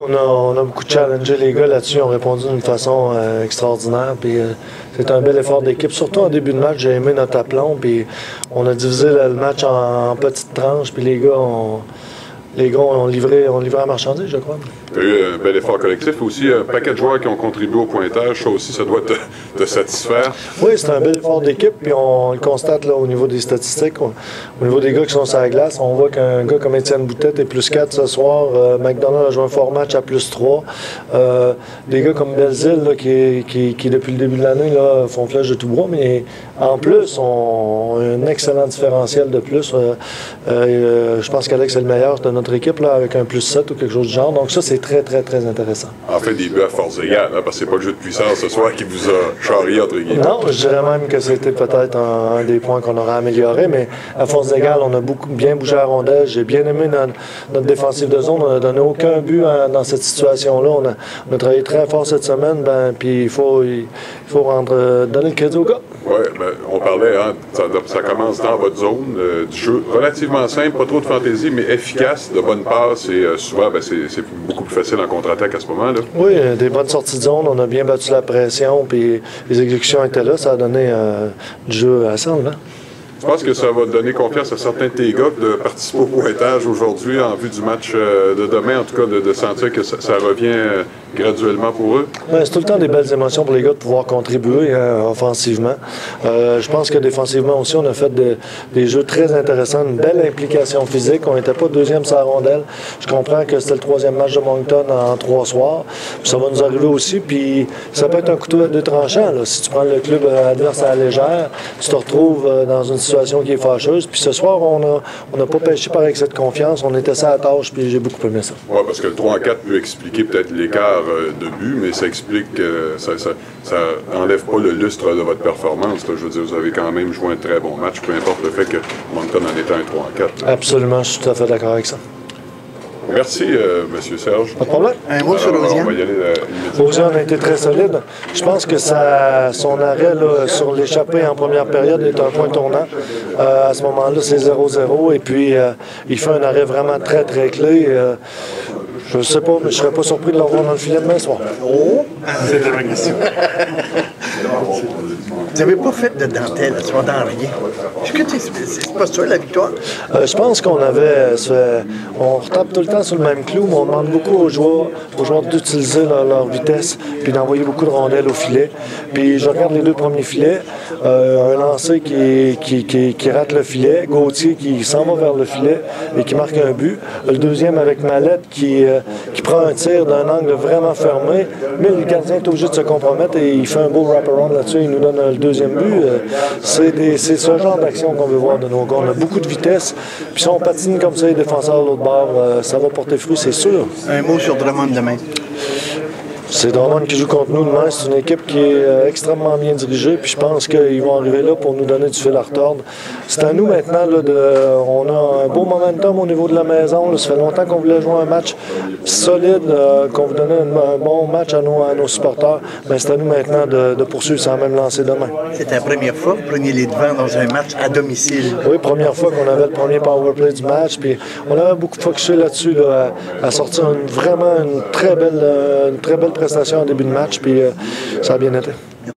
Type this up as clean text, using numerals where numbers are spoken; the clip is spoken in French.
On a beaucoup challengé les gars là-dessus, ils ont répondu d'une façon extraordinaire. Puis c'est un bel effort d'équipe. Surtout en début de match, j'ai aimé notre aplomb. Puis on a divisé le match en petites tranches. Puis les gars ont livré la marchandise, je crois. Tu as eu un bel effort collectif. Aussi, un paquet de joueurs qui ont contribué au pointage. Ça aussi, ça doit te satisfaire. Oui, c'est un bel effort d'équipe. Puis on le constate là, au niveau des statistiques. Au niveau des gars qui sont sur la glace, on voit qu'un gars comme Étienne Boutette est plus 4 ce soir. McDonald a joué un fort match à plus 3. Des gars comme Belzile, là, qui depuis le début de l'année là, font flèche de tout bois. Mais en plus, ont un excellent différentiel de plus. Je pense qu'Alex est le meilleur de notre équipe là, avec un plus 7 ou quelque chose du genre. Donc ça, c'est très, très, très intéressant. En fait, des buts à force égale, hein, parce que c'est pas le jeu de puissance ce soir qui vous a charrié, entre guillemets. Non, je dirais même que c'était peut-être un des points qu'on aurait amélioré, mais à force égale, on a bien bougé à la rondelle. J'ai bien aimé notre défensive de zone. On n'a donné aucun but dans cette situation-là. On a travaillé très fort cette semaine, puis il faut donner le crédit aux gars. Oui, on parlait, hein, ça commence dans votre zone du jeu relativement simple, pas trop de fantaisie, mais efficace, de bonnes passes, et souvent, c'est beaucoup plus facile en contre-attaque à ce moment-là. Oui, des bonnes sorties de zone, on a bien battu la pression, puis les exécutions étaient là, ça a donné du jeu assez enlevant. Je pense que ça va donner confiance à certains de tes gars de participer au pointage aujourd'hui en vue du match de demain, en tout cas de sentir que ça revient graduellement pour eux. Ouais, c'est tout le temps des belles émotions pour les gars de pouvoir contribuer offensivement. Je pense que défensivement aussi, on a fait des jeux très intéressants, une belle implication physique. On n'était pas deuxième sur la rondelle. Je comprends que c'était le troisième match de Moncton en 3 soirs. Puis ça va nous arriver aussi. Puis ça peut être un couteau à 2 tranchants. Là. Si tu prends le club adverse à la légère, tu te retrouves dans une situation qui est fâcheuse. Puis ce soir, on n'a pas pêché par excès de confiance. On était ça à la tâche, puis j'ai beaucoup aimé ça. Oui, parce que le 3-4 peut expliquer peut-être l'écart de but, mais ça explique que ça enlève pas le lustre de votre performance. Là. Je veux dire, vous avez quand même joué un très bon match, peu importe le fait que Moncton en était un 3-4. Absolument, je suis tout à fait d'accord avec ça. Merci, M. Serge. Pas de problème. Un mot sur Lausiane. On va y aller Lausiane a été très solide. Je pense que son arrêt là, sur l'échappée en première période est un point tournant. À ce moment-là, c'est 0-0. Et puis, il fait un arrêt vraiment très, très clé. Je ne sais pas, mais je ne serais pas surpris de l'avoir dans le filet demain soir. Oh! C'est la question. Vous n'avez pas fait de dentelle, tu vois, dans rien. Est-ce que c'est pas ça la victoire? Je pense qu'on avait. On retape tout le temps sur le même clou, mais on demande beaucoup aux joueurs d'utiliser leur vitesse puis d'envoyer beaucoup de rondelles au filet. Puis je regarde les 2 premiers filets. Un lancé qui rate le filet, Gauthier qui s'en va vers le filet et qui marque un but. Le deuxième avec Mallette qui prend un tir d'un angle vraiment fermé, mais le gardien est obligé de se compromettre et il fait un beau wrap-around là-dessus. Il nous donne le deuxième but. C'est ce genre d'action qu'on veut voir de nos gars. On a beaucoup de vitesse. Puis si on patine comme ça, les défenseurs de l'autre bord, ça va porter fruit, c'est sûr. Un mot sur Drummond demain. C'est Drummond qui joue contre nous demain. C'est une équipe qui est extrêmement bien dirigée. Puis je pense qu'ils vont arriver là pour nous donner du fil à retordre. C'est à nous maintenant. Là, on a un beau momentum au niveau de la maison. Là. Ça fait longtemps qu'on voulait jouer un match solide, qu'on veut donner un bon match à nos supporters. Mais c'est à nous maintenant de poursuivre sans même lancer demain. C'est la première fois que vous preniez les devants dans un match à domicile. Oui, première fois qu'on avait le premier power play du match. Puis on avait beaucoup focusé là-dessus, là, à sortir vraiment une très belle prestation en début de match. Puis ça a bien été.